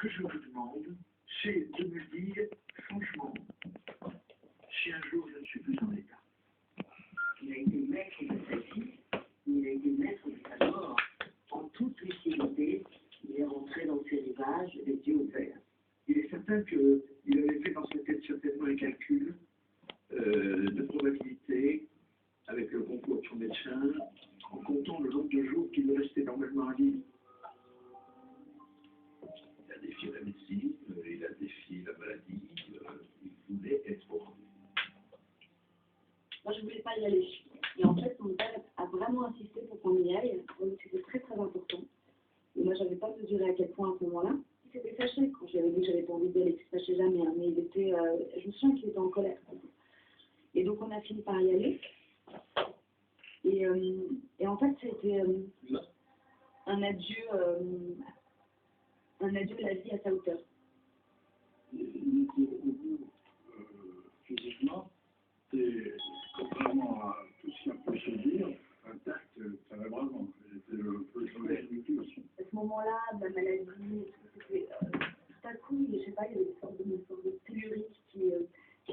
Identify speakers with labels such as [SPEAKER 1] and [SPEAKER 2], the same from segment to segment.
[SPEAKER 1] que je vous demande, c'est de me dire, franchement, si un jour je ne suis plus en état.
[SPEAKER 2] Il a été maître de sa vie, il a été maître de sa mort. En toute lucidité, il est rentré dans ses rivages, les yeux ouverts.
[SPEAKER 1] Il est certain qu'il avait fait dans sa tête certainement un calcul de probabilité avec le concours de son médecin, en comptant le nombre de jours qu'il restait normalement à vivre. Il a défié la médecine, il a défié la maladie, il voulait être au rendez-vous.
[SPEAKER 3] Moi, je ne voulais pas y aller. Et en fait, mon père a vraiment insisté pour qu'on y aille. Donc, c'était très, très important. Et moi, je n'avais pas mesuré à quel point à ce moment-là. Il s'était fâché quand je lui avais dit que j'avais pas envie d'y aller, qu'il ne se fâchait jamais. Hein, mais il était, je me souviens qu'il était en colère. Et donc, on a fini par y aller. Et en fait, c'était un adieu à la vie à sa hauteur.
[SPEAKER 1] Il était debout physiquement, et contrairement à tout ce qu'on peut se dire, intact, ça va vraiment. J'étais un peu sauvé du tout aussi.
[SPEAKER 3] À ce moment-là, de la maladie, c'était tout à coup, je sais pas, il y avait une sorte de tellurique qui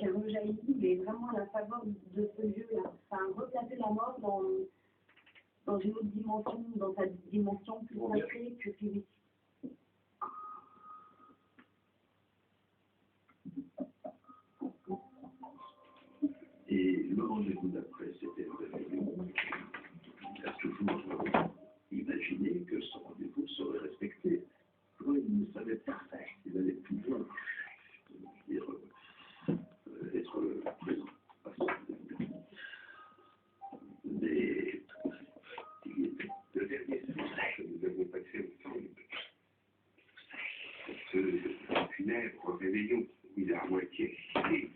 [SPEAKER 3] a rejailli, mais vraiment à la faveur de ce lieu-là. Ça a replacé la mort dans une autre dimension, dans sa dimension plus sacrée que physique.
[SPEAKER 1] Et le rendez-vous d'après, c'était le réveillon. Il a toujours imaginé que ce rendez-vous serait respecté. Il ne savait pas qu'il allait pouvoir être présent. Mais il était le dernier conseil que nous avons passé ensemble. Ce funèbre réveillon, il est à moitié fini.